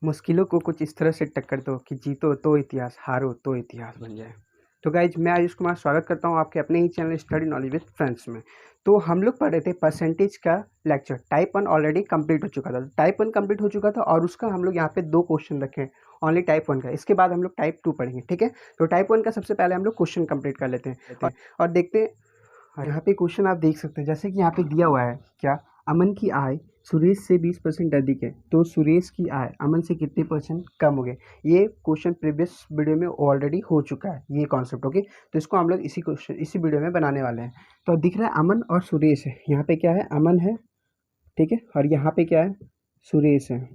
मुश्किलों को कुछ इस तरह से टक्कर दो कि जीतो तो इतिहास, हारो तो इतिहास बन जाए। तो गाइज मैं आयुष कुमार स्वागत करता हूं आपके अपने ही channel study knowledge with friends में। तो हम लोग पढ़ रहे थे परसेंटेज का लेक्चर। टाइप 1 ऑलरेडी कंप्लीट हो चुका था। टाइप 1 कंप्लीट हो चुका था और उसका हम लोग यहाँ पे 2 क्वेश्चन रखे हैं ओनली टाइप 1 का। इसके बाद हम लोग टाइप 2 पढ़ेंगे, ठीक है। तो टाइप 1 का सबसे पहले हम लोग क्वेश्चन कंप्लीट कर लेते हैं और देखते हैं। यहाँ पे क्वेश्चन आप देख सकते हैं, जैसे कि यहाँ पे दिया हुआ है क्या, अमन की आय सुरेश से 20% अधिक है, तो सुरेश की आय अमन से कितने परसेंट कम हो गए। ये क्वेश्चन प्रीवियस वीडियो में ऑलरेडी हो चुका है, ये कॉन्सेप्ट, ओके। तो इसको हम लोग इसी वीडियो में बनाने वाले हैं। तो दिख रहा है अमन और सुरेश है। यहाँ पे क्या है, अमन है, ठीक है, और यहाँ पे क्या है, सुरेश है।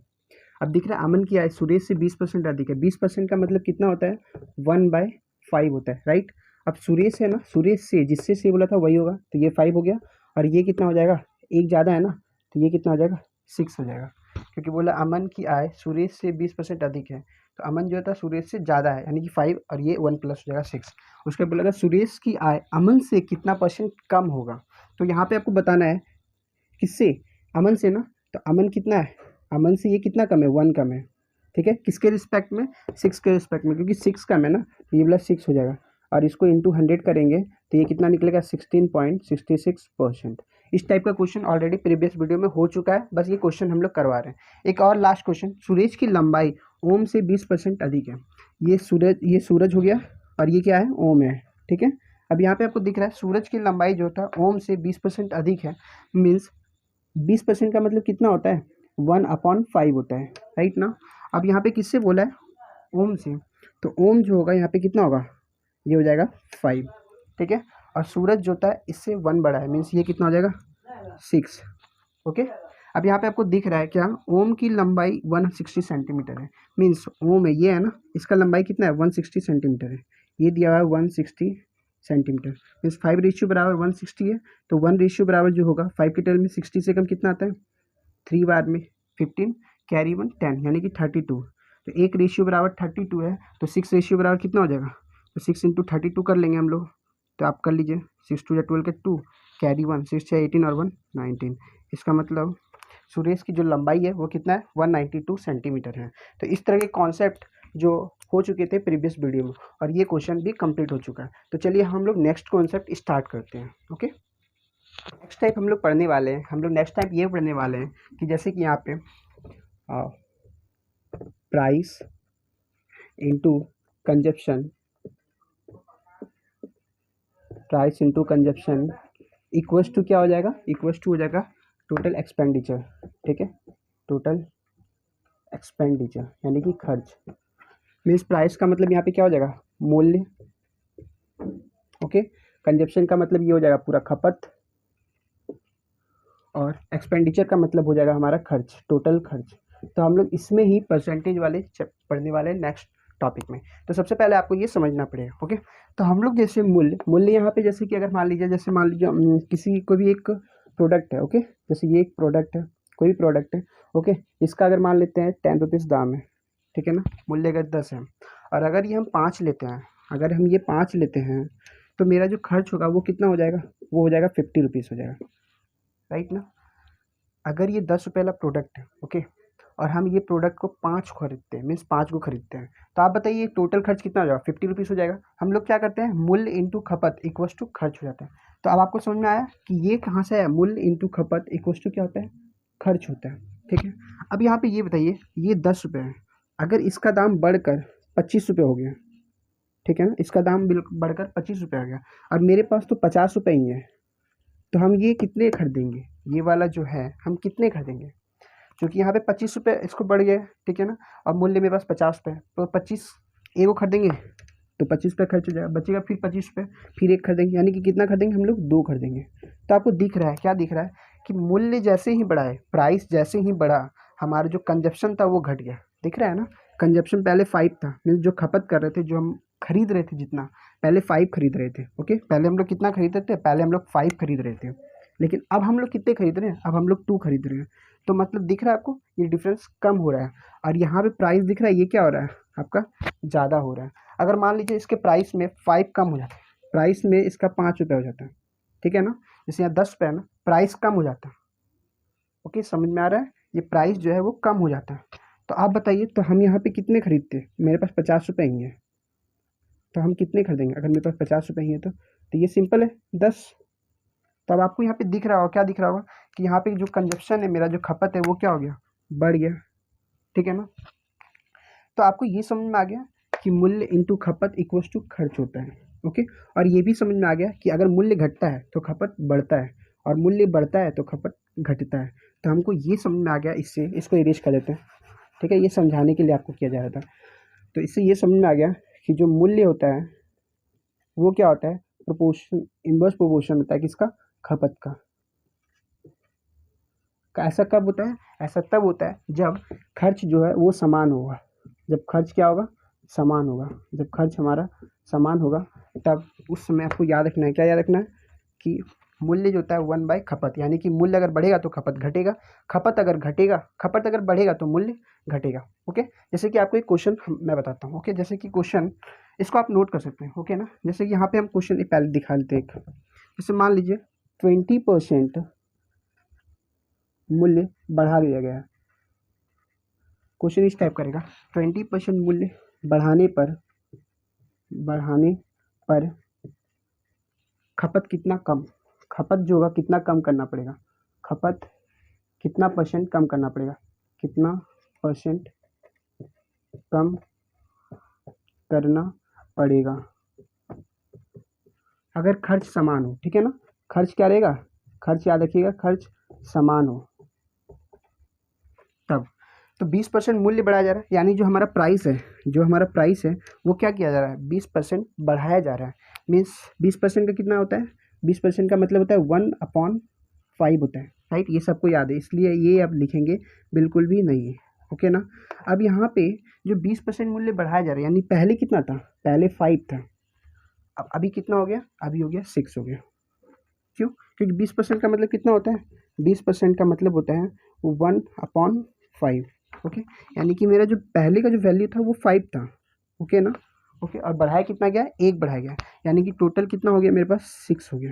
अब दिख रहा है अमन की आय सुरेश से 20% अधिक है। 20% का मतलब कितना होता है, 1/5 होता है, राइट। अब सुरेश है ना, सुरेश से, जिससे से बोला था वही होगा, तो ये 5 हो गया। और ये कितना हो जाएगा, एक ज़्यादा है ना, तो ये कितना हो जाएगा, 6 हो जाएगा। क्योंकि बोला अमन की आय सुरेश से 20% अधिक है, तो अमन जो था सुरेश से ज़्यादा है, यानी कि 5, और ये 1 प्लस हो जाएगा 6। उसके बोला था सुरेश की आय अमन से कितना परसेंट कम होगा। तो यहाँ पे आपको बताना है किससे, अमन से ना। तो अमन कितना है, अमन से ये कितना कम है, 1 कम है, ठीक है। किसके रिस्पेक्ट में, 6 के रिस्पेक्ट में, क्योंकि 6 कम है ना, तो ये वाला 6 हो जाएगा। और इसको इंटू 100 करेंगे तो ये कितना निकलेगा, 16.66%। इस टाइप का क्वेश्चन ऑलरेडी प्रीवियस वीडियो में हो चुका है, बस ये क्वेश्चन हम लोग करवा रहे हैं। एक और लास्ट क्वेश्चन, सुरेश की लंबाई ओम से 20% अधिक है। ये सूरज हो गया और ये क्या है, ओम है, ठीक है। अब यहाँ पे आपको दिख रहा है सूरज की लंबाई जो था ओम से 20% अधिक है, मीन्स 20% का मतलब कितना होता है, 1/5 होता है, राइट ना। अब यहाँ पे किससे बोला है, ओम से, तो ओम जो होगा यहाँ पे कितना होगा, ये हो जाएगा 5, ठीक है। और सूरज जो होता है इससे 1 बड़ा है, मीन्स ये कितना हो जाएगा, 6, ओके। अब यहाँ पे आपको दिख रहा है क्या, ओम की लंबाई 160 सेंटीमीटर है, मीन्स ओम है, ये है ना, इसका लंबाई कितना है, 160 सेंटीमीटर है। ये दिया हुआ है 160 सेंटीमीटर, मीन्स 5 रेशियो बराबर 160 है। तो 1 रेशियो बराबर जो होगा 5 के टेबल में 60 से कम कितना आता है, 3 बार में 15, कैरी 1 10, यानी कि 32। तो 1 रेशियो बराबर 32 है, तो 6 रेशियो बराबर कितना हो जाएगा, तो 6 इंटू 32 कर लेंगे हम लोग। तो आप कर लीजिए, 6 2 12 के 2, कैरी 1, 6 6 18 और 1 19। इसका मतलब सुरेश की जो लंबाई है वो कितना है, 192 सेंटीमीटर है। तो इस तरह के कॉन्सेप्ट जो हो चुके थे प्रीवियस वीडियो में, और ये क्वेश्चन भी कंप्लीट हो चुका है। तो चलिए हम लोग नेक्स्ट कॉन्सेप्ट स्टार्ट करते हैं, ओके। नेक्स्ट टाइप हम लोग पढ़ने वाले हैं, हम लोग नेक्स्ट टाइप ये पढ़ने वाले हैं कि जैसे कि यहाँ पे price into consumption, price into consumption equals to क्या हो जाएगा, इक्वल्स टू हो जाएगा टोटल एक्सपेंडिचर, ठीक है। टोटल एक्सपेंडिचर यानी कि खर्च, मीन्स प्राइस का मतलब यहाँ पे क्या हो जाएगा, मूल्य, ओके। कंजप्शन का मतलब ये हो जाएगा पूरा खपत, और एक्सपेंडिचर का मतलब हो जाएगा हमारा खर्च, टोटल खर्च। तो हम लोग इसमें ही परसेंटेज वाले पढ़ने वाले नेक्स्ट टॉपिक में। तो सबसे पहले आपको ये समझना पड़ेगा, ओके। तो हम लोग जैसे मूल्य यहाँ पे, जैसे कि अगर मान लीजिए, जैसे मान लीजिए किसी को भी एक प्रोडक्ट है, ओके, जैसे ये एक प्रोडक्ट है, कोई प्रोडक्ट है, ओके। इसका अगर मान लेते हैं 10 रुपीज़ दाम है, ठीक है ना, मूल्य अगर 10 है, और अगर ये हम 5 लेते हैं, अगर हम ये 5 लेते हैं, तो मेरा जो खर्च होगा वो कितना हो जाएगा, वो हो जाएगा 50 रुपीज़ हो जाएगा, राइट ना। अगर ये 10 रुपये वाला प्रोडक्ट है, ओके, और हम ये प्रोडक्ट को 5 खरीदते हैं, मीन्स 5 को खरीदते हैं, तो आप बताइए टोटल खर्च कितना हो जाएगा, 50 रुपीज़ हो जाएगा। हम लोग क्या करते हैं, मूल्य इंटू खपत इक्वल्स टू खर्च हो जाता है। तो अब आपको समझ में आया कि ये कहाँ से है, मूल्य इंटू खपत इक्वल्स टू क्या होता है, खर्च होता है, ठीक है। अब यहाँ पे ये बताइए, ये 10 रुपये है, अगर इसका दाम बढ़कर 25 रुपये हो गया, ठीक है ना, इसका दाम बढ़कर 25 रुपये आ गया, और मेरे पास तो 50 रुपये ही है, तो हम ये कितने खरीदेंगे, ये वाला जो है हम कितने खरीदेंगे, क्योंकि यहाँ पे 25 रुपये इसको बढ़ गए, ठीक है ना, और मूल्य मेरे पास 50 रुपये, तो 25 ए को खरीदेंगे तो 25 रुपये खर्च हो जाएगा, बचेगा फिर 25 रुपये, फिर एक खरीदेंगे, यानी कि कितना खरीदेंगे हम लोग, 2 खरीदेंगे। तो आपको दिख रहा है, क्या दिख रहा है कि मूल्य जैसे ही बढ़ा है, प्राइस जैसे ही बढ़ा, हमारा जो कंजप्शन था वो घट गया, दिख रहा है ना। कंजप्शन पहले 5 था, मीन्स जो खपत कर रहे थे, जो हम खरीद रहे थे, जितना पहले 5 खरीद रहे थे, ओके। पहले हम लोग कितना खरीद रहे थे, पहले हम लोग 5 खरीद रहे थे, लेकिन अब हम लोग कितने खरीद रहे हैं, अब हम लोग 2 खरीद रहे हैं। तो मतलब दिख रहा है आपको, ये डिफरेंस कम हो रहा है, और यहाँ पे प्राइस दिख रहा है, ये क्या हो रहा है आपका, ज़्यादा हो रहा है। अगर मान लीजिए इसके प्राइस में 5 कम हो जाता है, प्राइस में इसका 5 रुपये हो जाता है, ठीक है ना, जैसे यहाँ 10 रुपये है ना, प्राइस कम हो जाता है, ओके, समझ में आ रहा है, ये प्राइस जो है वो कम हो जाता है। तो आप बताइए, तो हम यहाँ पे कितने खरीदते? मेरे पास 50 रुपये ही है, तो हम कितने खरीदेंगे? अगर मेरे पास 50 रुपये ही है तो ये सिंपल है 10। तो अब आपको यहाँ पे दिख रहा होगा, क्या दिख रहा होगा कि यहाँ पे जो कंजप्शन है, मेरा जो खपत है वो क्या हो गया, बढ़ गया। ठीक है ना? तो आपको ये समझ में आ गया कि मूल्य इंटू खपत इक्वल्स टू खर्च होता है। ओके, और ये भी समझ में आ गया कि अगर मूल्य घटता है तो खपत बढ़ता है, और मूल्य बढ़ता है तो खपत घटता है। तो हमको ये समझ में आ गया, इससे इसको इरेज कर देते हैं। ठीक है, ये समझाने के लिए आपको किया जा रहा था। तो इससे ये समझ में आ गया कि जो मूल्य होता है वो क्या होता है, प्रोपोर्शन, इनवर्स प्रोपोर्शन होता है किसका, खपत का। ऐसा कब होता है? ऐसा तब होता है जब खर्च जो है वो समान होगा। जब खर्च क्या होगा, समान होगा। जब खर्च हमारा समान होगा तब उस समय आपको याद रखना है, क्या याद रखना है कि मूल्य जो होता है 1 बाय खपत, यानी कि मूल्य अगर बढ़ेगा तो खपत घटेगा, खपत अगर बढ़ेगा तो मूल्य घटेगा। ओके, जैसे कि आपको एक क्वेश्चन मैं बताता हूँ। ओके, जैसे कि क्वेश्चन, इसको आप नोट कर सकते हैं। ओके ना, जैसे कि यहाँ पे हम क्वेश्चन पहले दिखा लेते हैं। जैसे मान लीजिए 20% मूल्य बढ़ा दिया गया है। क्वेश्चन इस टाइप करेगा, 20% मूल्य बढ़ाने पर खपत कितना कम, खपत जो होगा कितना कम करना पड़ेगा, खपत कितना % कम करना पड़ेगा, कितना % कम करना पड़ेगा अगर खर्च समान हो। ठीक है ना, खर्च क्या रहेगा, खर्च याद रखिएगा, खर्च समान हो तब। तो 20% मूल्य बढ़ाया जा रहा है, यानी जो हमारा प्राइस है वो क्या किया जा रहा है, 20% बढ़ाया जा रहा है। मीन्स 20% का कितना होता है, 20% का मतलब होता है 1/5 होता है। राइट, ये सबको याद है, इसलिए ये अब लिखेंगे बिल्कुल भी नहीं है। ओके ना, अब यहाँ पे जो 20% मूल्य बढ़ाया जा रहा है, यानी पहले कितना था, पहले 5 था, अब अभी कितना हो गया, अभी हो गया 6 हो गया। क्यों? क्योंकि 20% का मतलब कितना होता है, 20% का मतलब होता है 1/5। ओके, यानी कि मेरा जो पहले का जो वैल्यू था वो 5 था। ओके ना, ओके, और बढ़ाया कितना गया, 1 बढ़ाया गया, यानी कि टोटल कितना हो गया मेरे पास, 6 हो गया।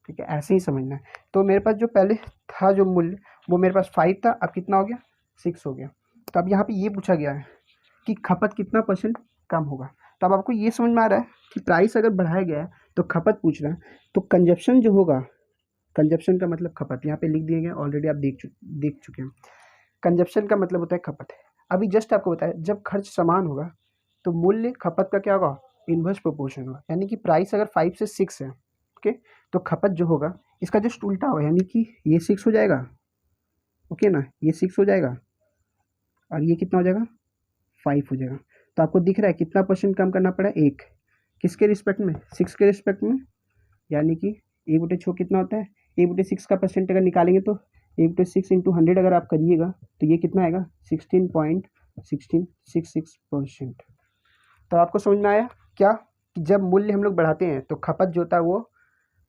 ठीक है, ऐसे ही समझना है। तो मेरे पास जो पहले था जो मूल्य वो मेरे पास 5 था, अब कितना हो गया, 6 हो गया। तो अब यहाँ पे ये पूछा गया है कि खपत कितना % कम होगा। तो अब आपको ये समझ में आ रहा है कि प्राइस अगर बढ़ाया गया है तो खपत पूछ रहा है, तो कंजप्शन जो होगा, कंजप्शन का मतलब खपत, यहाँ पे लिख दिए गए ऑलरेडी, आप देख चुके हैं। कंजप्शन का मतलब होता है खपत। अभी जस्ट आपको बताया, जब खर्च समान होगा तो मूल्य खपत का क्या होगा, इन्वर्स प्रोपोर्शन होगा। यानी कि प्राइस अगर 5 से 6 है, ओके, तो खपत जो होगा इसका जस्ट उल्टा होगा, यानी कि ये 6 हो जाएगा। ओके ना, ये 6 हो जाएगा और ये कितना हो जाएगा, 5 हो जाएगा। तो आपको दिख रहा है कितना % कम करना पड़ा, 1। किसके रिस्पेक्ट में, 6 के रिस्पेक्ट में, यानी कि 1/6 कितना होता है, 1/6 का % अगर निकालेंगे तो 1/6 इंटू 100 अगर आप करिएगा तो ये कितना आएगा, 16.1666%। तो आपको समझ में आया क्या, कि जब मूल्य हम लोग बढ़ाते हैं तो खपत जो होता है वो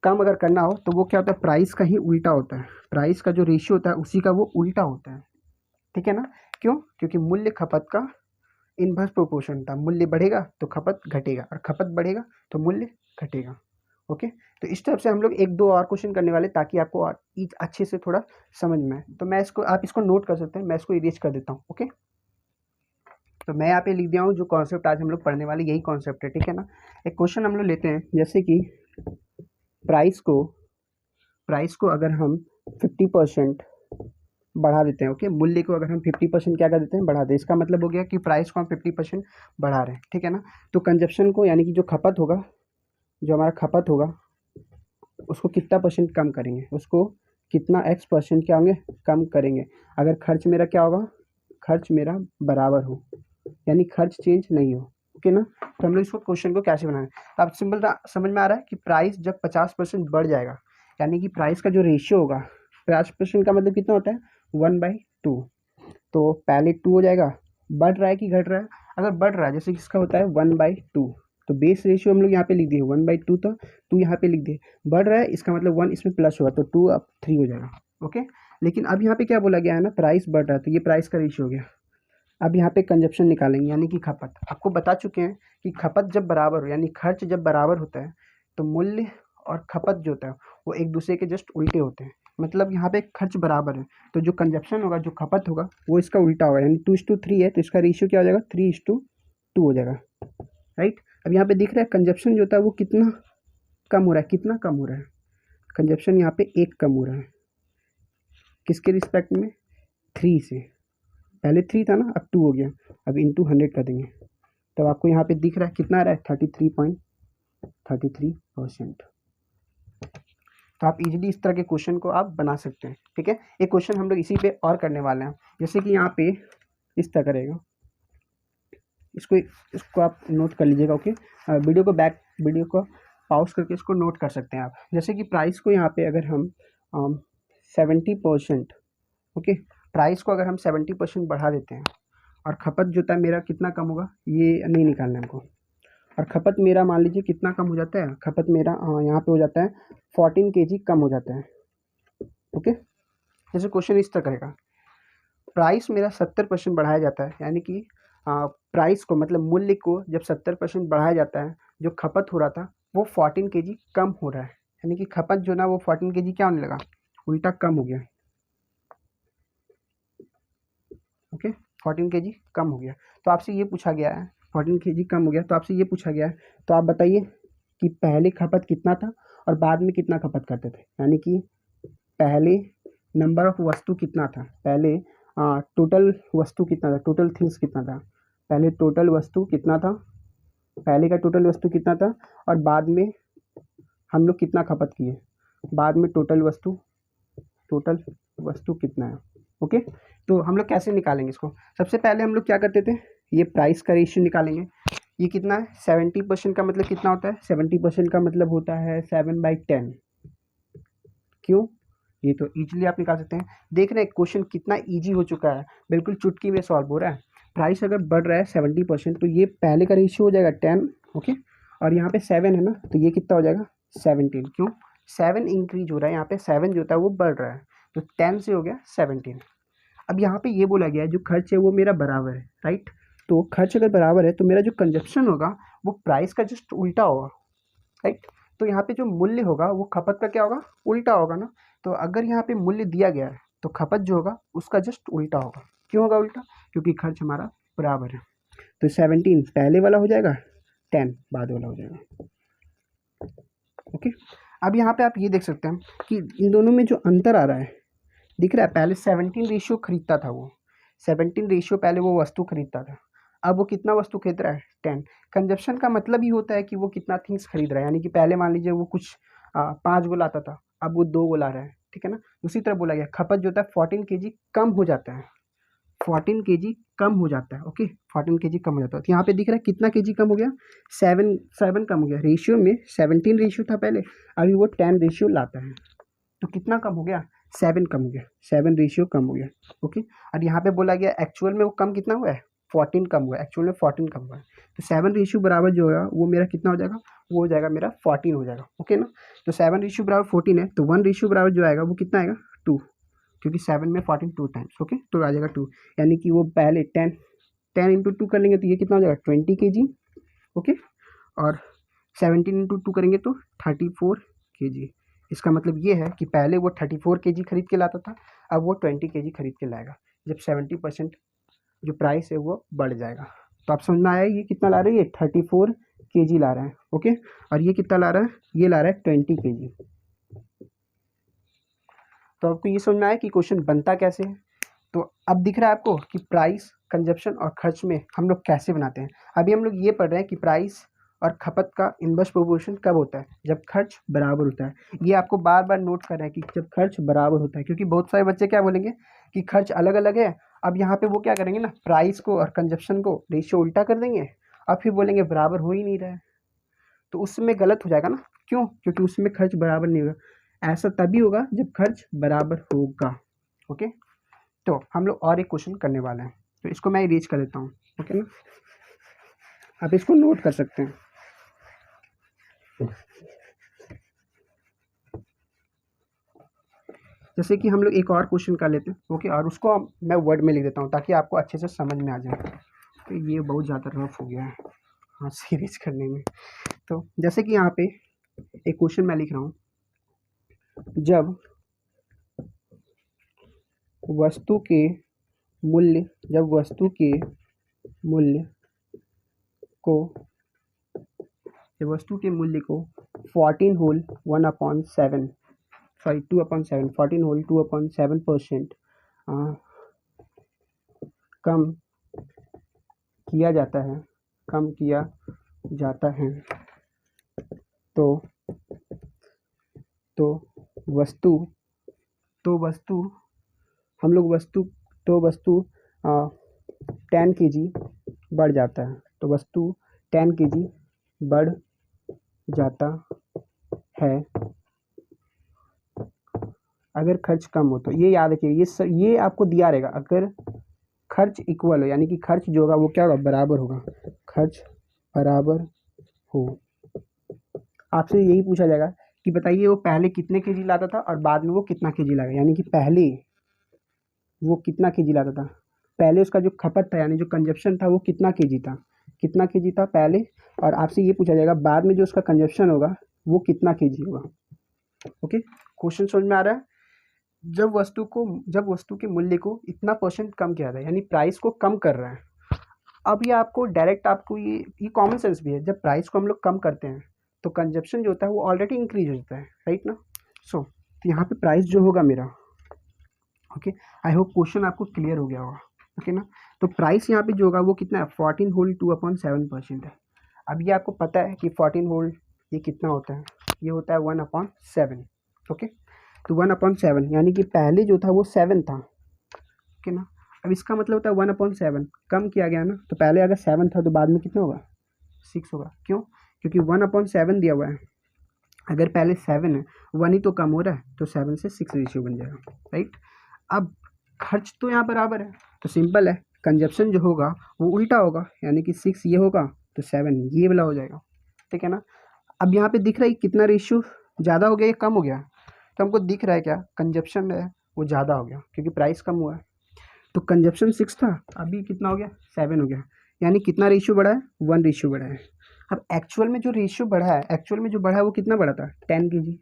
कम अगर करना हो तो वो क्या होता है, प्राइस का ही उल्टा होता है। प्राइस का जो रेशियो होता है उसी का वो उल्टा होता है। ठीक है ना, क्यों? क्योंकि मूल्य खपत का इनवर्स प्रोपोर्शन था, मूल्य बढ़ेगा तो खपत घटेगा, और खपत बढ़ेगा तो मूल्य घटेगा। ओके, तो इस टाइप से हम लोग 1-2 और क्वेश्चन करने वाले, ताकि आपको अच्छे से थोड़ा समझ में आए। तो मैं इसको, आप इसको नोट कर सकते हैं, मैं इसको इरेज कर देता हूँ। ओके, तो मैं यहाँ पे लिख दिया हूँ जो कॉन्सेप्ट आज हम लोग पढ़ने वाले, यही कॉन्सेप्ट है। ठीक है ना, एक क्वेश्चन हम लोग लेते हैं, जैसे कि प्राइस को अगर हम 50% बढ़ा देते हैं। ओके, मूल्य को अगर हम 50% क्या कर देते हैं, बढ़ा दें, इसका मतलब हो गया कि प्राइस को हम 50% बढ़ा रहे हैं। ठीक है ना, तो कंजप्शन को, यानी कि जो खपत होगा, जो हमारा खपत होगा उसको कितना % कम करेंगे, उसको कितना X% क्या होंगे, कम करेंगे, अगर खर्च मेरा क्या होगा, खर्च मेरा बराबर हो, यानी खर्च चेंज नहीं हो। ओके ना, तो हम लोग इसको क्वेश्चन को कैसे बनाएं, तो आप सिंपल समझ में आ रहा है कि प्राइस जब 50% बढ़ जाएगा, यानी कि प्राइस का जो रेशियो होगा, 50% का मतलब कितना होता है, 1/2। तो पहले 2 हो जाएगा, बढ़ रहा है कि घट रहा है, अगर बढ़ रहा है जैसे किसका होता है 1/2, तो बेस रेशियो हम लोग यहाँ पे लिख दिए 1/2 था, 2 यहाँ पे लिख दिए, बढ़ रहा है इसका मतलब 1 इसमें प्लस होगा, तो 2 अब 3 हो जाएगा। ओके, लेकिन अब यहाँ पे क्या बोला गया है ना, प्राइस बढ़ रहा है, तो ये प्राइस का रेशियो हो गया। अब यहाँ पे कंजप्शन निकालेंगे, यानी कि खपत। आपको बता चुके हैं कि खपत जब बराबर हो, यानी खर्च जब बराबर होता है तो मूल्य और खपत जो होता है वो एक दूसरे के जस्ट उल्टे होते हैं। मतलब यहाँ पे खर्च बराबर है, तो जो कंजप्शन होगा, जो खपत होगा, वो इसका उल्टा होगा, यानी 2:3 है तो इसका रेशियो क्या हो जाएगा, 3:2 हो जाएगा, राइट। अब यहाँ पे दिख रहा है कंजप्शन जो होता है वो कितना कम हो रहा है, कितना कम हो रहा है, कंजप्शन यहाँ पे 1 कम हो रहा है, किसके रिस्पेक्ट में, 3 से, पहले 3 था ना, अब 2 हो गया, अब इंटू 100 कर देंगे, तब आपको यहाँ पे दिख रहा है कितना आ रहा है, 33.33%। तो आप इजीली इस तरह के क्वेश्चन को आप बना सकते हैं, ठीक है। एक क्वेश्चन हम लोग इसी पे और करने वाले हैं, जैसे कि यहाँ पे इस तरह करेगा, इसको आप नोट कर लीजिएगा, ओके। वीडियो को पॉज करके इसको नोट कर सकते हैं आप। जैसे कि प्राइस को यहाँ पे अगर हम 70%, ओके, प्राइस को अगर हम 70% बढ़ा देते हैं और खपत जो है मेरा कितना कम होगा, ये नहीं निकालना हमको, और खपत मेरा मान लीजिए कितना कम हो जाता है, खपत मेरा यहाँ पे हो जाता है 14 kg कम हो जाता है, ओके। जैसे क्वेश्चन इस तरह करेगा, प्राइस मेरा 70% बढ़ाया जाता है, यानी कि प्राइस को मतलब मूल्य को जब 70% बढ़ाया जाता है, जो खपत हो रहा था वो 14 kg कम हो रहा है, यानी कि खपत जो ना वो 14 kg क्या होने लगा, उल्टा कम हो गया, ओके, 14 kg कम हो गया। तो आपसे ये पूछा गया है 14 kg कम हो गया, तो आपसे ये पूछा गया है, तो आप बताइए कि पहले खपत कितना था और बाद में कितना खपत करते थे, यानी कि पहले नंबर ऑफ वस्तु कितना था, पहले टोटल वस्तु कितना था, टोटल थिंग्स कितना था, पहले टोटल वस्तु कितना था, पहले का टोटल वस्तु कितना था, और बाद में हम लोग कितना खपत किए, बाद में टोटल वस्तु कितना है, ओके। तो हम लोग कैसे निकालेंगे इसको, सबसे पहले हम लोग क्या करते थे, ये प्राइस का रेशियो निकालेंगे, ये कितना है 70% का मतलब कितना होता है, 70% का मतलब होता है 7/10, क्यों, ये तो इजीली आप निकाल सकते हैं। देख रहे हैं क्वेश्चन कितना इजी हो चुका है, बिल्कुल चुटकी में सॉल्व हो रहा है। प्राइस अगर बढ़ रहा है 70%, तो ये पहले का रेशियो हो जाएगा 10, ओके, और यहाँ पे 7 है ना, तो ये कितना हो जाएगा 17, क्यों, 7 इंक्रीज हो रहा है, यहाँ पे 7 जो होता है वो बढ़ रहा है, तो 10 से हो गया 17। अब यहाँ पे ये बोला गया है जो खर्च है वो मेरा बराबर है, राइट। तो खर्च अगर बराबर है तो मेरा जो कंजप्शन होगा वो प्राइस का जस्ट उल्टा होगा, राइट। तो यहाँ पे जो मूल्य होगा वो खपत का क्या होगा, उल्टा होगा ना। तो अगर यहाँ पे मूल्य दिया गया है तो खपत जो होगा उसका जस्ट उल्टा होगा, क्यों होगा उल्टा, क्योंकि खर्च हमारा बराबर है। तो 17 पहले वाला हो जाएगा, 10 बाद वाला हो जाएगा, ओके। अब यहाँ पे आप ये देख सकते हैं कि इन दोनों में जो अंतर आ रहा है दिख रहा है, पहले 17 रेशियो खरीदता था, वो 17 रेशियो पहले वो वस्तु खरीदता था, अब वो कितना वस्तु खरीद रहा है, 10। कंजप्शन का मतलब ही होता है कि वो कितना थिंग्स खरीद रहा है, यानी कि पहले मान लीजिए वो कुछ 5 गो लाता था, अब वो 2 गो ला रहा है, ठीक है ना। उसी तरह बोला गया खपत जो होता है 14 kg कम हो जाता है, 14 kg कम हो जाता है, ओके, 14 kg कम हो जाता है। तो यहाँ पे दिख रहा है कितना kg कम हो गया, 7 कम हो गया, रेशियो में 17 रेशियो था पहले, अभी वो 10 रेशियो लाता है, तो कितना कम हो गया, 7 कम हो गया, 7 रेशियो कम हो गया, ओके। और यहाँ पे बोला गया एक्चुअल में वो कम कितना हुआ है, 14 कम हुआ है, एक्चुअल में 14 कम हुआ है, तो 7 रेशियो बराबर जो होगा वो मेरा कितना हो जाएगा, वो हो जाएगा मेरा 14 हो जाएगा, ओके ना। तो 7 रेशियो बराबर 14 है, तो 1 रेशियो बराबर जो आएगा वो कितना आएगा, 2, क्योंकि 7 में 14 2 टाइम्स, ओके, तो आ जाएगा 2, यानी कि वो पहले 10 इंटू 2 कर लेंगे तो ये कितना हो जाएगा 20 kg, ओके, और 17 इंटू 2 करेंगे तो 34 kg। इसका मतलब ये है कि पहले वो 34 kg खरीद के लाता था, अब वो 20 kg खरीद के लाएगा, जब 70% जो प्राइस है वो बढ़ जाएगा। तो आप समझ में आया ये कितना ला रहा है, ये 34 kg ला रहा है, ओके, और ये कितना ला रहा है, ये ला रहा है 20 kg। तो आपको ये समझ में आया कि क्वेश्चन बनता कैसे है। तो अब दिख रहा है आपको कि प्राइस, कंजप्शन और खर्च में हम लोग कैसे बनाते हैं। अभी हम लोग ये पढ़ रहे हैं कि प्राइस और खपत का इनवर्स प्रोपोर्शन कब होता है, जब खर्च बराबर होता है। ये आपको बार बार नोट करना है कि जब खर्च बराबर होता है, क्योंकि बहुत सारे बच्चे क्या बोलेंगे कि खर्च अलग अलग है। अब यहाँ पे वो क्या करेंगे ना, प्राइस को और कंजप्शन को रेशियो उल्टा कर देंगे और फिर बोलेंगे बराबर हो ही नहीं रहा है, तो उसमें गलत हो जाएगा ना। क्यों, क्योंकि उसमें खर्च बराबर नहीं होगा। ऐसा तभी होगा जब खर्च बराबर होगा, ओके। तो हम लोग और एक क्वेश्चन करने वाले हैं, तो इसको मैं इरेज कर देता हूँ, ओके ना, आप इसको नोट कर सकते हैं। जैसे कि हम लोग एक और क्वेश्चन कर लेते हैं, ओके, और उसको मैं वर्ड में लिख देता हूँ ताकि आपको अच्छे से समझ में आ जाए। तो ये बहुत ज़्यादा रफ हो गया है हाँ सीरीज करने में। तो जैसे कि यहाँ पे एक क्वेश्चन मैं लिख रहा हूँ, जब वस्तु के मूल्य, जब वस्तु के मूल्य को, जब वस्तु के मूल्य को 14 होल 1/7, सॉरी 2/7, 14 होल 2/7% कम किया जाता है, कम किया जाता है, तो वस्तु, तो वस्तु हम लोग वस्तु, तो वस्तु 10 kg बढ़ जाता है, तो वस्तु 10 kg बढ़ जाता है अगर खर्च कम हो। तो ये याद रखिए, ये आपको दिया रहेगा, अगर खर्च इक्वल हो, यानी कि खर्च जो होगा वो क्या होगा, बराबर होगा, खर्च बराबर हो। आपसे यही पूछा जाएगा कि बताइए वो पहले कितने केजी लाता था और बाद में वो कितना केजी लाएगा, यानी कि पहले वो कितना केजी लाता था, पहले उसका जो खपत था यानी जो कंजप्शन था वो कितना केजी था, कितना केजी था पहले, और आपसे ये पूछा जाएगा बाद में जो उसका कंजप्शन होगा वो कितना केजी होगा। ओके, क्वेश्चन समझ में आ रहा है। जब वस्तु के मूल्य को इतना % कम किया था, यानी प्राइस को कम कर रहा है। अब ये आपको डायरेक्ट, आपको ये कॉमन सेंस भी है, जब प्राइस को हम लोग कम करते हैं तो कंजप्शन जो होता है वो ऑलरेडी इंक्रीज हो जाता है, राइट ना। सो तो यहाँ पे प्राइस जो होगा मेरा, ओके, आई होप क्वेश्चन आपको क्लियर हो गया होगा, ओके ना। तो प्राइस यहाँ पे जो होगा वो कितना है, 14 होल 2/7% है। अब ये आपको पता है कि 14 होल ये कितना होता है, ये होता है 1/7, ओके। तो 1/7 यानी कि पहले जो था वो 7 था, ओके ना। अब इसका मतलब होता है 1/7 कम किया गया ना, तो पहले अगर 7 था तो बाद में कितना होगा, 6 होगा। क्यों, क्योंकि 1/7 दिया हुआ है, अगर पहले 7 है, 1 ही तो कम हो रहा है, तो 7 से 6 रेशियो बन जाएगा, राइट। अब खर्च तो यहाँ बराबर है, तो सिंपल है, कंजप्शन जो होगा वो उल्टा होगा, यानी कि 6 ये होगा तो 7 ये वाला हो जाएगा, ठीक है ना। अब यहाँ पे दिख रहा है कितना रेशियो ज़्यादा हो गया या कम हो गया, तो हमको दिख रहा है क्या, कंजप्शन है वो ज़्यादा हो गया क्योंकि प्राइस कम हुआ है। तो कंजप्शन 6 था, अभी कितना हो गया, 7 हो गया, यानी कितना रेशियो बढ़ा है, 1 रेशियो बढ़ा है। अब एक्चुअल में जो रेशियो बढ़ा है, एक्चुअल में जो बढ़ा है वो कितना बढ़ा था, 10 kg।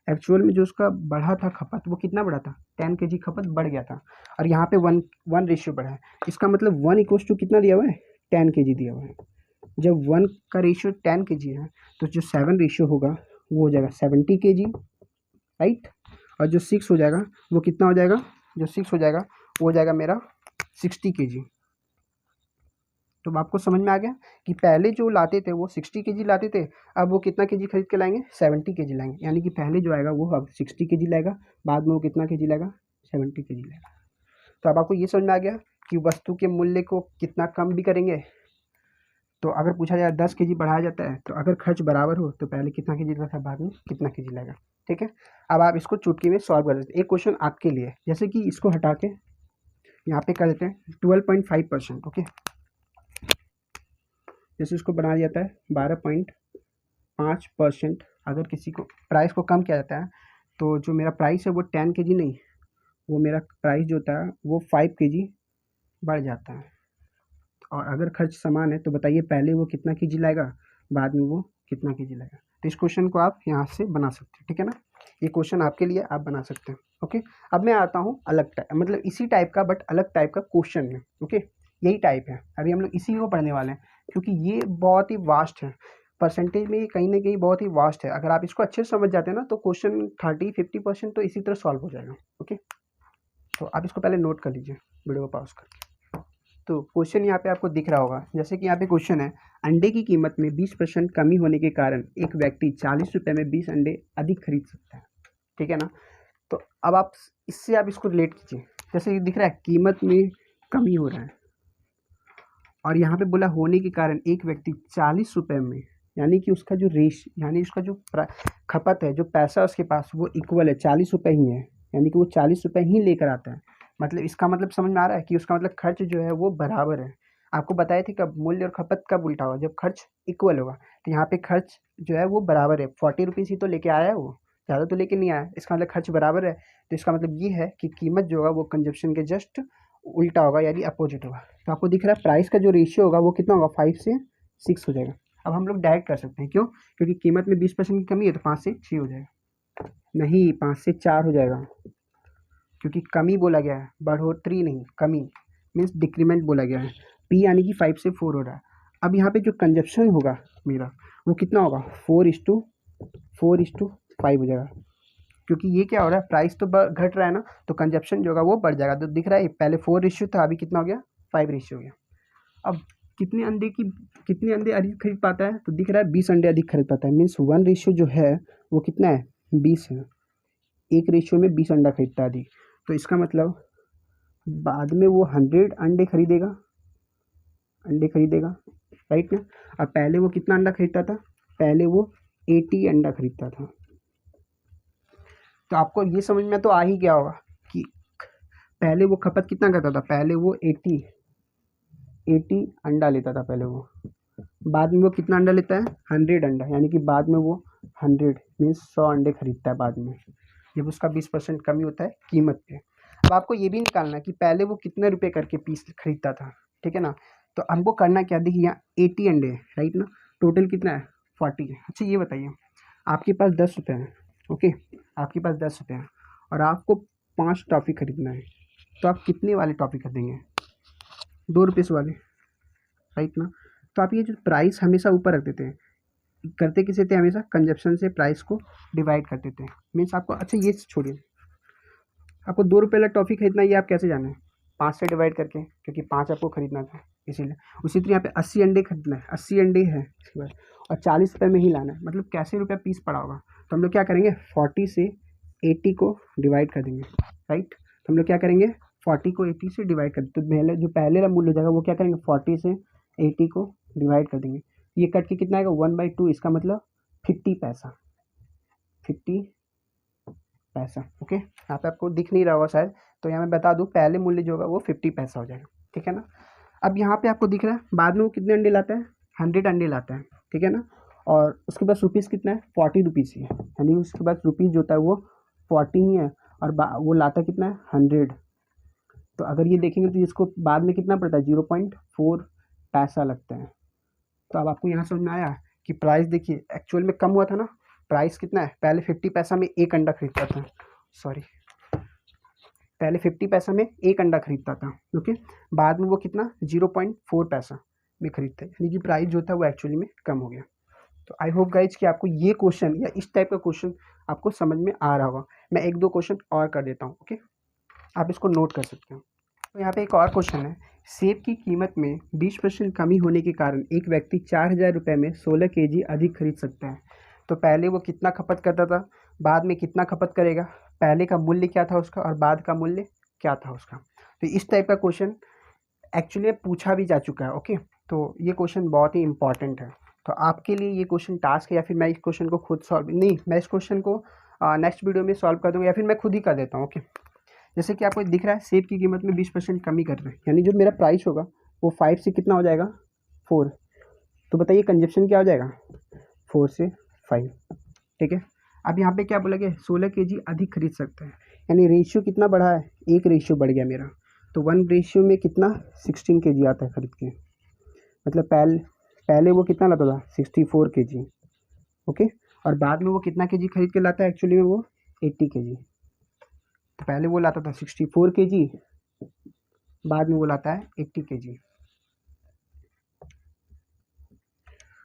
एक्चुअल में जो उसका बढ़ा था खपत वो कितना बढ़ा था, 10 kg खपत बढ़ गया था, और यहाँ पे 1 रेशियो बढ़ा है। इसका मतलब 1 इक्वल्स टू कितना दिया हुआ है, 10 kg दिया हुआ है। जब 1 का रेशियो 10 kg है तो जो 7 रेशियो होगा वो हो जाएगा 70 kg, राइट। और जो 6 हो जाएगा वो कितना हो जाएगा, जो 6 हो जाएगा वो हो जाएगा मेरा 60 kg। तो आपको समझ में आ गया कि पहले जो लाते थे वो 60 kg लाते थे, अब वो कितना kg खरीद के लाएंगे, 70 kg लाएंगे, यानी कि पहले जो आएगा वो अब 60 kg लाएगा, बाद में वो कितना kg लाएगा, 70 kg लाएगा। तो अब आपको ये समझ में आ गया कि वस्तु के मूल्य को कितना कम भी करेंगे, तो अगर पूछा जाए 10 kg बढ़ाया जाता है, तो अगर खर्च बराबर हो तो पहले कितना kg लेता था, बाद में कितना kg लाएगा, ठीक है। अब आप इसको चुटकी में सॉल्व कर देते हैं। एक क्वेश्चन आपके लिए, जैसे कि इसको हटा के यहाँ पे कर देते हैं 12.5%, ओके। जैसे इसको बना दिया जाता है 12.5%, अगर किसी को प्राइस को कम किया जाता है तो जो मेरा प्राइस है वो 10 kg नहीं, वो मेरा प्राइस जो होता है वो 5 kg बढ़ जाता है। और अगर खर्च समान है तो बताइए पहले वो कितना kg लाएगा, बाद में वो कितना kg लाएगा। तो इस क्वेश्चन को आप यहाँ से बना सकते हैं, ठीक है ना। ये क्वेश्चन आपके लिए आप बना सकते हैं, ओके। अब मैं आता हूँ अलग टाइप, मतलब इसी टाइप का बट अलग टाइप का क्वेश्चन है, ओके। यही टाइप है, अभी हम लोग इसी को पढ़ने वाले हैं क्योंकि ये बहुत ही वास्ट है, परसेंटेज में कहीं ना कहीं बहुत ही वास्ट है। अगर आप इसको अच्छे से समझ जाते हैं ना तो क्वेश्चन 30-50% तो इसी तरह सॉल्व हो जाएगा, ओके। तो आप इसको पहले नोट कर लीजिए वीडियो को पॉज करके। तो क्वेश्चन यहाँ पे आपको दिख रहा होगा, जैसे कि यहाँ पे क्वेश्चन है, अंडे की कीमत में 20% कमी होने के कारण एक व्यक्ति 40 रुपये में 20 अंडे अधिक खरीद सकता है, ठीक है ना। तो अब आप इससे आप इसको रिलेट कीजिए, जैसे ये दिख रहा है कीमत में कमी हो रहा है, और यहाँ पे बोला होने के कारण एक व्यक्ति 40 रुपये में, यानी कि उसका जो यानी उसका जो खपत है, जो पैसा उसके पास वो इक्वल है, 40 रुपये ही है, यानी कि वो 40 रुपये ही लेकर आता है। मतलब इसका मतलब समझ में आ रहा है कि उसका मतलब खर्च जो है वो बराबर है। आपको बताए थे कब मूल्य और खपत कब उल्टा होगा, जब खर्च इक्वल होगा। तो यहाँ पे खर्च जो है वो बराबर है, 40 रुपीज़ ही तो लेके आया है, वो ज़्यादा तो लेके नहीं आया, इसका मतलब खर्च बराबर है। तो इसका मतलब ये है कि कीमत जो होगा वो कंजप्शन के जस्ट उल्टा होगा, यानी अपोजिट होगा। तो आपको दिख रहा है प्राइस का जो रेशियो होगा वो कितना होगा, 5 से 6 हो जाएगा। अब हम लोग डायरेक्ट कर सकते हैं, क्यों, क्योंकि कीमत में 20% की कमी है तो 5 से 6 हो जाएगा, नहीं 5 से 4 हो जाएगा, क्योंकि कमी बोला गया है, बढ़ोतरी नहीं, कमी मीन्स डिक्रीमेंट बोला गया है। पी यानी कि 5 से 4 हो रहा है। अब यहाँ पे जो कंजप्शन होगा मेरा वो कितना होगा, 4:5 हो जाएगा, क्योंकि ये क्या हो रहा है, प्राइस तो घट रहा है ना, तो कंजप्शन जो होगा वो बढ़ जाएगा। तो दिख रहा है पहले 4 रेशियो था, अभी कितना हो गया, 5 रेशियो हो गया। अब कितने अंडे अधिक खरीद पाता है, तो दिख रहा है 20 अंडे अधिक खरीद पाता है। मीन्स 1 रेशियो जो है वो कितना है, 20 है। 1 रेशियो में 20 अंडा खरीदता है अधिक, तो इसका मतलब बाद में वो 100 अंडे खरीदेगा, राइट ना। अब पहले वो कितना अंडा खरीदता था, पहले वो 80 अंडा खरीदता था। तो आपको ये समझ में तो आ ही गया होगा कि पहले वो खपत कितना करता था, पहले वो 80 अंडा लेता था पहले वो, बाद में वो कितना अंडा लेता है, 100 अंडा, यानी कि बाद में वो 100 मीन्स 100 अंडे खरीदता है बाद में, जब उसका 20% कमी होता है कीमत पे। अब आपको ये भी निकालना है कि पहले वो कितने रुपए करके पीस खरीदता था, ठीक है ना। तो हमको करना क्या, देखिए यहाँ 80 अंडे है, राइट ना, टोटल कितना है, 40 है। अच्छा ये बताइए, आपके पास 10 रुपये हैं, ओके, आपके पास 10 रुपये हैं और आपको 5 टॉफ़ी खरीदना है, तो आप कितने वाले टॉफ़ी खरीदेंगे, 2 रुपये वाले, राइट ना। तो आप ये जो प्राइस हमेशा ऊपर रख देते हैं, करते किसे थे, हमेशा कंजप्शन से प्राइस को डिवाइड करते थे। मीन्स आपको, अच्छा ये छोड़िए, आपको 2 रुपये वाला टॉफ़ी खरीदना है, ये आप कैसे जाने, 5 से डिवाइड करके, क्योंकि 5 आपको खरीदना था इसीलिए। उसी तरह यहाँ पे 80 अंडे खरीदना है, 80 अंडे है इसके बाद, और 40 रुपये में ही लाना है, मतलब कैसे रुपया पीस पड़ा होगा। तो हम लोग क्या करेंगे, 40 से 80 को डिवाइड कर देंगे, राइट। तो हम लोग क्या करेंगे, 40 को 80 से डिवाइड कर, तो पहले वाला मूल्य हो जाएगा वो क्या करेंगे, 40 से 80 को डिवाइड कर देंगे। ये कट के कितना आएगा, 1/2, इसका मतलब 50 पैसा, 50 पैसा, ओके। यहाँ पे आपको दिख नहीं रहा होगा शायद, तो यहाँ मैं बता दूँ, पहले मूल्य जो होगा वो 50 पैसा हो जाएगा, ठीक है ना। अब यहाँ पे आपको दिख रहा है बाद में वो कितने अंडे लाता है, 100 अंडे लाता है, ठीक है ना। और उसके पास रुपीज़ कितना है, 40 रुपीज़ ही है, यानी उसके पास रुपीज़ जो होता है वो 40 ही है, और वो लाता कितना है, 100। तो अगर ये देखेंगे तो इसको बाद में कितना पड़ता है, 0.4 पैसा लगता है। तो अब आपको यहाँ समझ में आया कि प्राइस देखिए एक्चुअल में कम हुआ था ना, प्राइस कितना है, पहले 50 पैसा में 1 अंडा खरीदता था, पहले 50 पैसा में 1 अंडा खरीदता था, ओके। बाद में वो कितना, 0.4 पैसा में खरीदता है, यानी कि प्राइस जो था वो एक्चुअली में कम हो गया। तो आई होप गाइज कि आपको ये क्वेश्चन या इस टाइप का क्वेश्चन आपको समझ में आ रहा होगा। मैं 1-2 क्वेश्चन और कर देता हूँ, ओके, आप इसको नोट कर सकते हो। तो यहाँ पे एक और क्वेश्चन है, सेब की कीमत में 20% कमी होने के कारण एक व्यक्ति 4000 रुपये में 16 kg अधिक खरीद सकता है। तो पहले वो कितना खपत करता था, बाद में कितना खपत करेगा, पहले का मूल्य क्या था उसका और बाद का मूल्य क्या था उसका। तो इस टाइप का क्वेश्चन एक्चुअली पूछा भी जा चुका है, ओके। तो ये क्वेश्चन बहुत ही इंपॉर्टेंट है। तो आपके लिए ये क्वेश्चन टास्क है, या फिर मैं इस क्वेश्चन को खुद सॉल्व, नहीं, मैं इस क्वेश्चन को नेक्स्ट वीडियो में सॉल्व कर दूँगा, या फिर मैं खुद ही कर देता हूँ, ओके। जैसे कि आपको दिख रहा है सेब की कीमत में 20% कमी कर रहे हैं, यानी जो मेरा प्राइस होगा वो 5 से कितना हो जाएगा, 4। तो बताइए कंजप्शन क्या हो जाएगा, 4 से 5, ठीक है। अब यहाँ पे क्या बोला गया, 16 kg अधिक खरीद सकता है, यानी रेशियो कितना बढ़ा है, 1 रेशियो बढ़ गया मेरा। तो 1 रेशियो में कितना, 16 kg आता है खरीद के, मतलब पहले वो कितना लाता था, 64 kg, ओके। और बाद में वो कितना kg खरीद के लाता है, एक्चुअली में वो 80 kg। तो पहले वो लाता था 64 kg, बाद में वो लाता है 80 kg।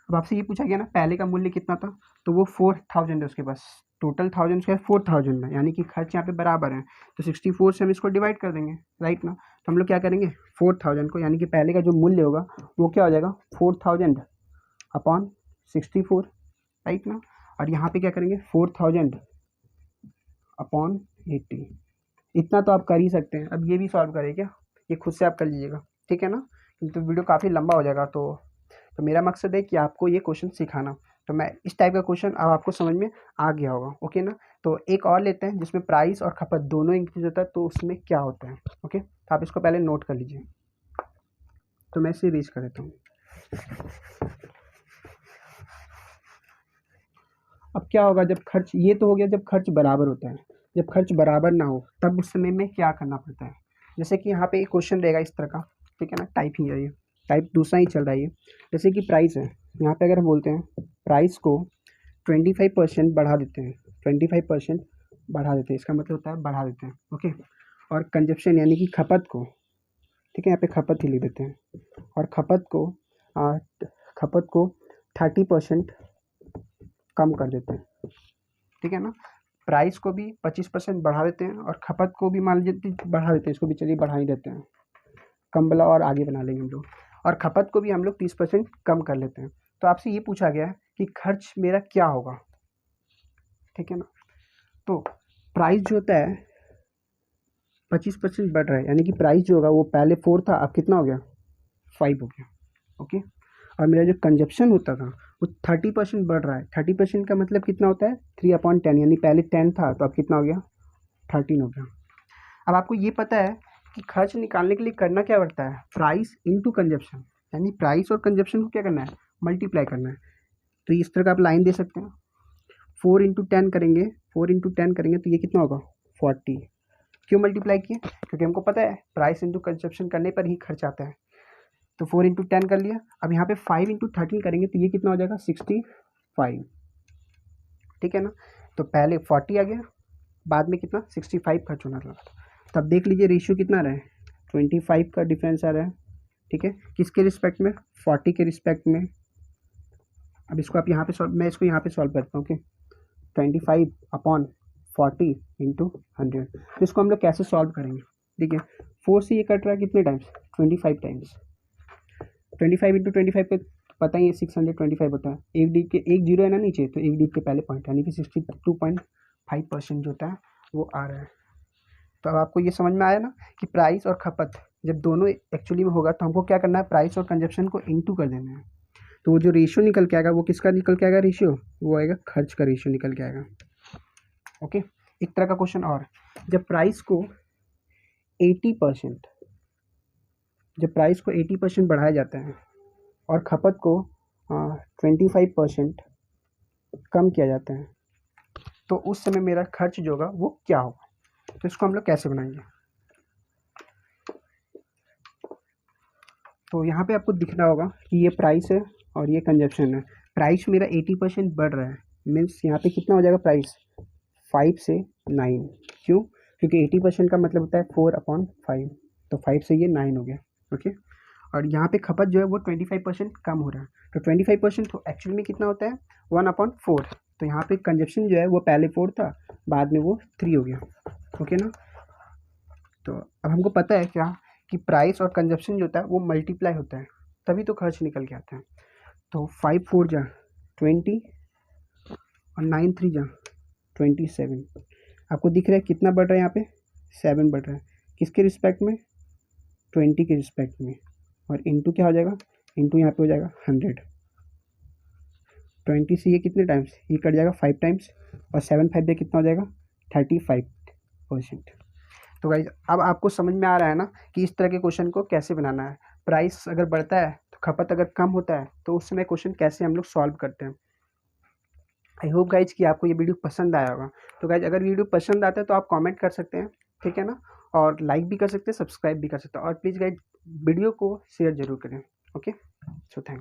अब आपसे ये पूछा गया ना पहले का मूल्य कितना था, तो वो 4000 है उसके पास, टोटल 1000 से 4000 है, यानी कि खर्च यहाँ पे बराबर है। तो 64 से हम इसको डिवाइड कर देंगे, राइट ना। तो हम लोग क्या करेंगे, 4000 को, यानी कि पहले का जो मूल्य होगा वो क्या हो जाएगा, 4000 अपॉन 64, राइट ना। और यहाँ पे क्या करेंगे, 4000 अपॉन 80। इतना तो आप कर ही सकते हैं। अब ये भी सॉल्व करें क्या, ये खुद से आप कर लीजिएगा, ठीक है ना, तो वीडियो काफ़ी लंबा हो जाएगा। तो मेरा मकसद है कि आपको ये क्वेश्चन सिखाना। तो मैं इस टाइप का क्वेश्चन अब आपको समझ में आ गया होगा, ओके ना। तो एक और लेते हैं जिसमें प्राइस और खपत दोनों इंक्रीज होता है, तो उसमें क्या होता है, ओके। तो आप इसको पहले नोट कर लीजिए। तो मैं इसे रीच कर देता हूँ। अब क्या होगा जब खर्च, ये तो हो गया जब खर्च बराबर होता है, जब खर्च बराबर ना हो तब उस समय में क्या करना पड़ता है। जैसे कि यहाँ पे एक क्वेश्चन रहेगा इस तरह का, ठीक है ना, टाइप ही है ये, टाइप दूसरा ही चल रहा है ये। जैसे कि प्राइस है, यहाँ पे अगर हम बोलते हैं प्राइस को 25% बढ़ा देते हैं, 25% बढ़ा देते हैं, इसका मतलब होता है बढ़ा देते हैं, ओके। और कंजप्शन यानी कि खपत को, ठीक है, यहाँ पे खपत ही लिख देते हैं, और खपत को 30% कम कर देते हैं, ठीक है ना। प्राइस को भी 25% बढ़ा देते हैं और खपत को भी मान लीजिए बढ़ा देते हैं, इसको भी चलिए बढ़ा ही देते हैं, कम वाला और आगे बना लेंगे हम लोग, और खपत को भी हम लोग 30% कम कर लेते हैं। तो आपसे ये पूछा गया है कि खर्च मेरा क्या होगा, ठीक है ना। तो प्राइस जो होता है 25% बढ़ रहा है, यानी कि प्राइस जो होगा वो पहले 4 था, अब कितना हो गया 5 हो गया, ओके। और मेरा जो कंजप्शन होता था वो 30% बढ़ रहा है, 30% का मतलब कितना होता है 3/10, यानी पहले 10 था तो अब कितना हो गया 13 हो गया। अब आपको ये पता है कि खर्च निकालने के लिए करना क्या पड़ता है, प्राइस इंटू कंजप्शन, यानी प्राइस और कंजप्शन को क्या करना है मल्टीप्लाई करना है। तो इस तरह का आप लाइन दे सकते हैं, 4 × 10 करेंगे, 4 × 10 करेंगे तो ये कितना होगा 40। क्यों मल्टीप्लाई किए, क्योंकि हमको पता है प्राइस इंटू कंजप्शन करने पर ही खर्च आता है। तो 4 × 10 कर लिया। अब यहाँ पे 5 × 13 करेंगे तो ये कितना हो जाएगा 65, ठीक है ना। तो पहले 40 आ गया, बाद में कितना 65 खर्च होना लगा था। तब देख लीजिए रेशियो कितना रहा है 25 का डिफरेंस आ रहा है, ठीक है, किसके रिस्पेक्ट में 40 के रिस्पेक्ट में। अब इसको आप यहाँ पे सॉल्व, मैं इसको यहाँ पे सॉल्व करता हूँ, ओके। 25/40 × 100, तो इसको हम लोग कैसे सॉल्व करेंगे, देखिए 4 से ये कट रहा है कितने टाइम्स 25 टाइम्स, 25 × 25 पे पता ही है 625 होता है, एक डिजिट के एक जीरो है ना नीचे, तो एक डिजिट के पहले पॉइंट, यानी कि 62.5% जो होता है वो आ रहा है। तो अब आपको ये समझ में आया ना कि प्राइस और खपत जब दोनों एक्चुअली में होगा तो हमको क्या करना है, प्राइस और कंजप्शन को इनटू कर देना है। तो वो जो रेशियो निकल के आएगा वो किसका निकल के आएगा रेशियो, वो आएगा खर्च का रेशियो निकल के आएगा, ओके। एक तरह का क्वेश्चन और, जब प्राइस को 80% बढ़ाया जाता है और खपत को 25% कम किया जाता है, तो उस समय मेरा खर्च जो होगा वो क्या होगा। तो इसको हम लोग कैसे बनाएंगे, तो यहाँ पे आपको दिखना होगा कि ये प्राइस है और ये कंजप्शन है। प्राइस मेरा 80% बढ़ रहा है, मीन्स यहाँ पे कितना हो जाएगा प्राइस 5 से 9, क्यों, क्योंकि 80% का मतलब होता है 4/5, तो 5 से ये 9 हो गया, ओके। और यहाँ पे खपत जो है वो 25% कम हो रहा है, तो 25% तो एक्चुअल में कितना होता है 1/4, तो यहाँ पे कंजप्शन जो है वो पहले 4 था, बाद में वो 3 हो गया, ओके ना। तो अब हमको पता है क्या कि प्राइस और कंजप्शन जो होता है वो मल्टीप्लाई होता है, तभी तो खर्च निकल के आता है। तो 5 4 जा 20 और 9 3 जा 27, आपको दिख रहा है कितना बढ़ रहा है यहाँ पे 7 बढ़ रहा है, किसके रिस्पेक्ट में 20 के रिस्पेक्ट में, और इंटू क्या हो जाएगा, इंटू यहाँ पे हो जाएगा 100, 20 से ये कितने टाइम्स, ये कट जाएगा 5 टाइम्स, और 7 5 पे कितना हो जाएगा 35%। तो गाइज अब आपको समझ में आ रहा है ना कि इस तरह के क्वेश्चन को कैसे बनाना है, प्राइस अगर बढ़ता है तो खपत अगर कम होता है तो उस समय क्वेश्चन कैसे हम लोग सॉल्व करते हैं। आई होप गाइज कि आपको ये वीडियो पसंद आया होगा। तो गाइज अगर वीडियो पसंद आता है तो आप कमेंट कर सकते हैं, ठीक है ना, और लाइक भी कर सकते हैं, सब्सक्राइब भी कर सकते हैं, और प्लीज़ गाइज वीडियो को शेयर जरूर करें, ओके। So thank